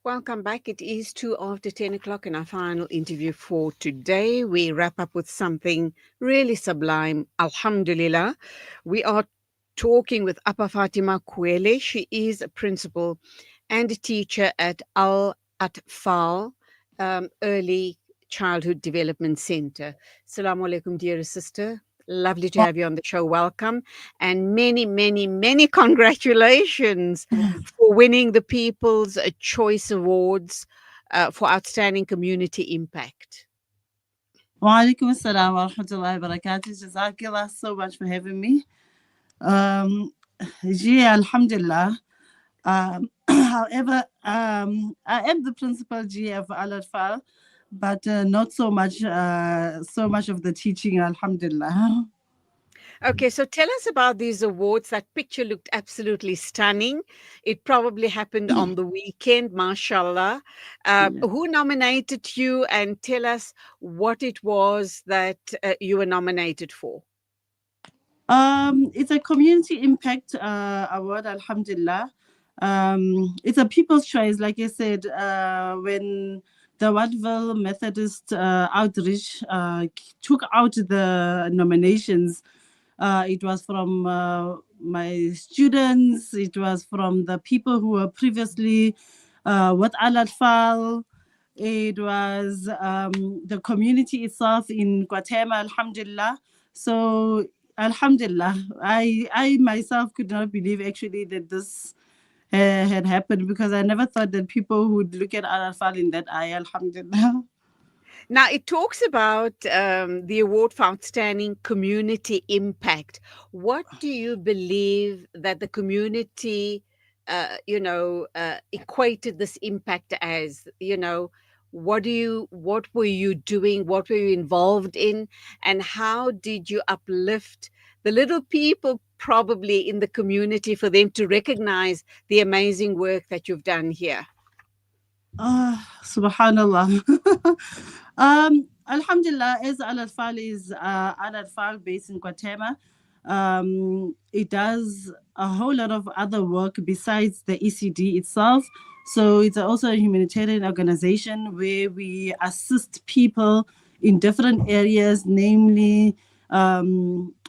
Welcome back. It is 2 after 10 o'clock, and our final interview for today. We wrap up with something really sublime. Alhamdulillah. We are talking with Appa Fatima Khoele. She is a principal and a teacher at Al-Atfaal Early Childhood Development Center. Assalamu alaikum, dear sister. Lovely to have you on the show. Welcome. And many, many, many congratulations for winning the People's Choice Awards for Outstanding Community Impact. Wa alaikum assalam wa rahmatullahi wa barakatuh. Jazakallah so much for having me. Alhamdulillah. However, I am the principal of Al-Atfaal, but not so much of the teaching, alhamdulillah. Okay, so tell us about these awards. That picture looked absolutely stunning. It probably happened on the weekend, mashallah. Who nominated you, and tell us what it was that you were nominated for? It's a community impact award, alhamdulillah. It's a people's choice, like I said, when the Watville Methodist Outreach took out the nominations. It was from my students. It was from the people who were previously with Al-Atfaal. It was the community itself in Guatemala, alhamdulillah. So, alhamdulillah, I myself could not believe actually that this had happened, because I never thought that people would look at Al-Atfaal in that eye, alhamdulillah. Now, it talks about the award for outstanding community impact. What do you believe that the community, equated this impact as? What were you doing? What were you involved in? And how did you uplift the little people probably in the community for them to recognize the amazing work that you've done here? Subhanallah. Alhamdulillah, as Al-Atfaal is Al-Atfaal based in Guatemala, it does a whole lot of other work besides the ECD itself. So it's also a humanitarian organization where we assist people in different areas, namely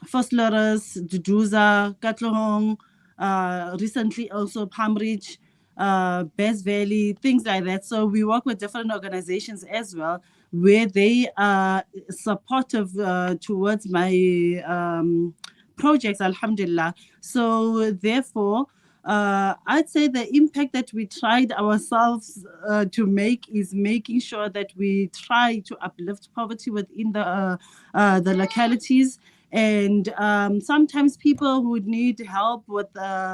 Fosloras, Duduza, Katlohong, recently also Pamrich, Best Valley, things like that. So we work with different organizations as well, where they are supportive towards my projects, alhamdulillah. So therefore, I'd say the impact that we tried ourselves to make is making sure that we try to uplift poverty within the localities. And sometimes people would need help with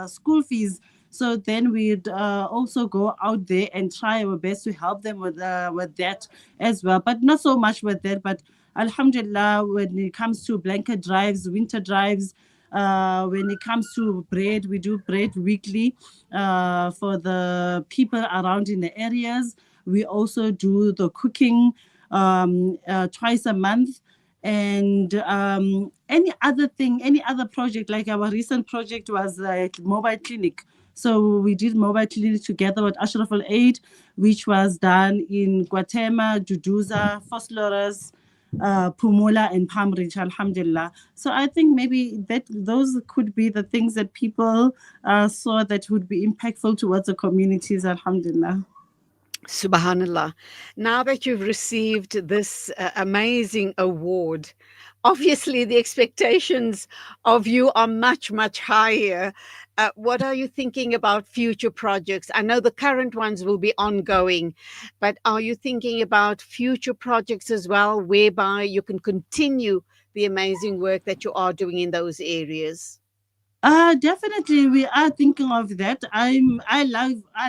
school fees. So then we'd also go out there and try our best to help them with that as well. But not so much with that. But alhamdulillah, when it comes to blanket drives, winter drives, when it comes to bread, we do bread weekly for the people around in the areas. We also do the cooking twice a month. And any other project, like our recent project was like mobile clinic. So we did mobile clinic together with Ashraf Al-Aid, which was done in Guatemala, Duduza, Fosloras, Pumula, and Pamrich, alhamdulillah. So I think maybe those could be the things that people saw that would be impactful towards the communities, alhamdulillah. Subhanallah. Now that you've received this amazing award, obviously the expectations of you are much, much higher. What are you thinking about future projects? I know the current ones will be ongoing, but are you thinking about future projects as well, whereby you can continue the amazing work that you are doing in those areas? Definitely, we are thinking of that. I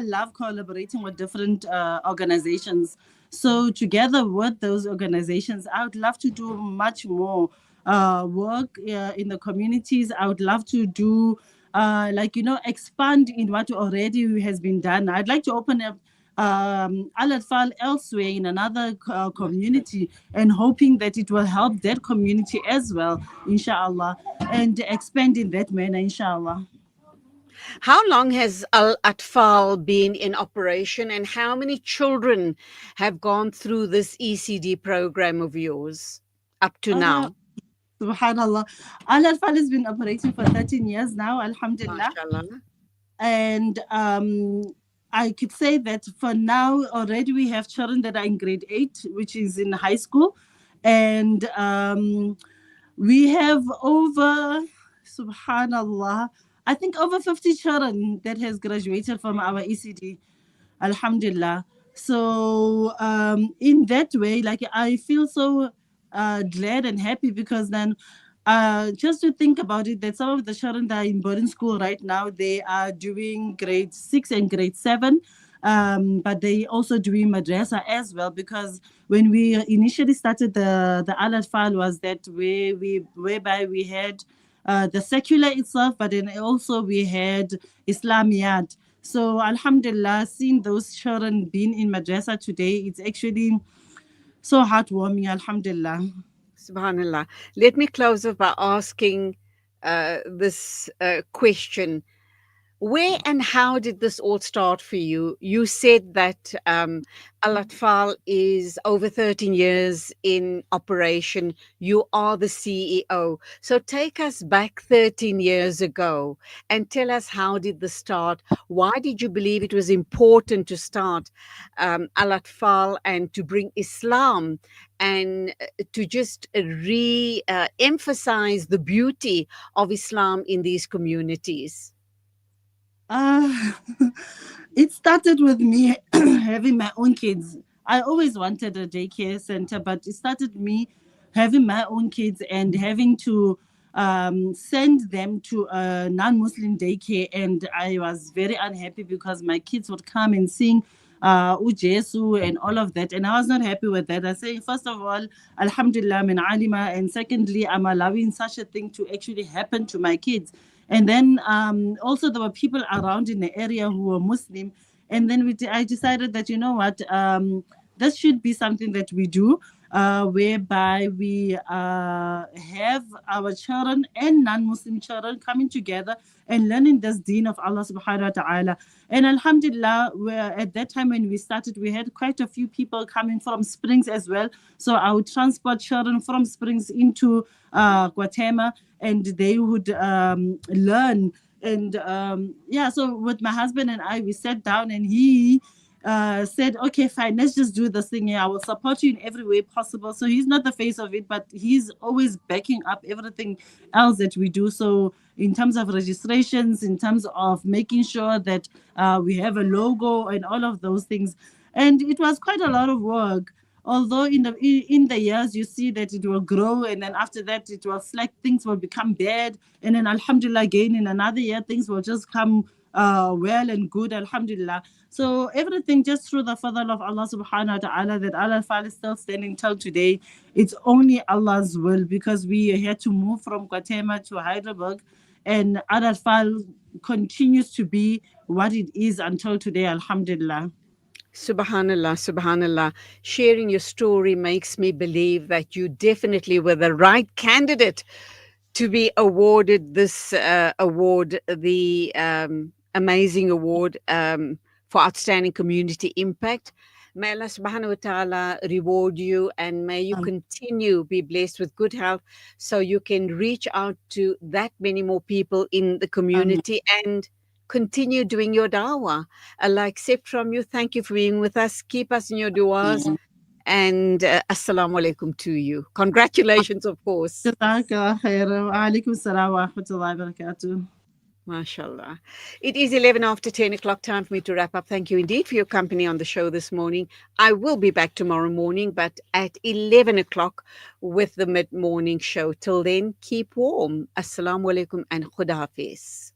love collaborating with different organizations. So together with those organizations, I would love to do much more work in the communities. I would love to do expand in what already has been done. I'd like to open up Al-Atfaal elsewhere in another community, and hoping that it will help that community as well, inshallah, and expand in that manner, inshallah. How long has Al-Atfaal been in operation, and how many children have gone through this ECD program of yours up to Uh, now? Subhanallah. Al-Atfaal has been operating for 13 years now, Alhamdulillah. MashaAllah. And I could say that for now already we have children that are in grade 8, which is in high school. And we have over, subhanallah, I think over 50 children that has graduated from our ECD. Alhamdulillah. So in that way, like I feel so glad and happy because then just to think about it, that some of the children that are in boarding school right now, they are doing grade 6 and grade 7. But they also doing madrasa as well, because when we initially started the alert file was that way we whereby we had the secular itself, but then also we had Islamiyat. So Alhamdulillah, seeing those children being in madrasa today, it's actually so heartwarming. Alhamdulillah. Subhanallah. Let me close off by asking this question. Where and how did this all start for you? You said that Al-Atfal is over 13 years in operation. You are the CEO. So take us back 13 years ago and tell us, how did this start? Why did you believe it was important to start Al-Atfal and to bring Islam and to just emphasize the beauty of Islam in these communities? Uh, it started with me having my own kids. I always wanted a daycare center, but it started me having my own kids and having to send them to a non-Muslim daycare. And I was very unhappy because my kids would come and sing Ujesu and all of that. And I was not happy with that. I say, first of all, Alhamdulillah, min alima. And secondly, I'm allowing such a thing to actually happen to my kids. And then also there were people around in the area who were Muslim. And then I decided that, you know what, this should be something that we do, whereby we have our children and non-Muslim children coming together and learning this deen of Allah subhanahu wa ta'ala. And Alhamdulillah, at that time when we started, we had quite a few people coming from Springs as well. So I would transport children from Springs into Guatemala, and they would learn. And yeah, so with my husband and I, we sat down and he said, okay, fine, let's just do this thing here. I will support you in every way possible. So he's not the face of it, but he's always backing up everything else that we do. So in terms of registrations, in terms of making sure that we have a logo and all of those things. And it was quite a lot of work. Although in the years you see that it will grow, and then after that it will slack, things will become bad, and then Alhamdulillah again in another year things will just come well and good, Alhamdulillah. So everything just through the fadl of Allah subhanahu wa ta'ala, that Al-Atfaal is still standing till today. It's only Allah's will, because we had to move from Guatemala to Heidelberg, and Al-Atfaal continues to be what it is until today, Alhamdulillah. Subhanallah, subhanallah. Sharing your story makes me believe that you definitely were the right candidate to be awarded this award, the amazing award for outstanding community impact. May Allah subhanahu wa ta'ala reward you, and may you continue be blessed with good health so you can reach out to that many more people in the Amen. community and continue doing your dawah. Allah accept from you. Thank you for being with us. Keep us in your du'as. And assalamu alaikum to you. Congratulations, of course. Jazakallah khairan. Wa alaikum salam wa rahmatullahi wa barakatuh. MashaAllah. It is 11 after 10 o'clock, time for me to wrap up. Thank you indeed for your company on the show this morning. I will be back tomorrow morning, but at 11 o'clock with the mid morning show. Till then, keep warm. Assalamu alaikum and Khuda Hafiz.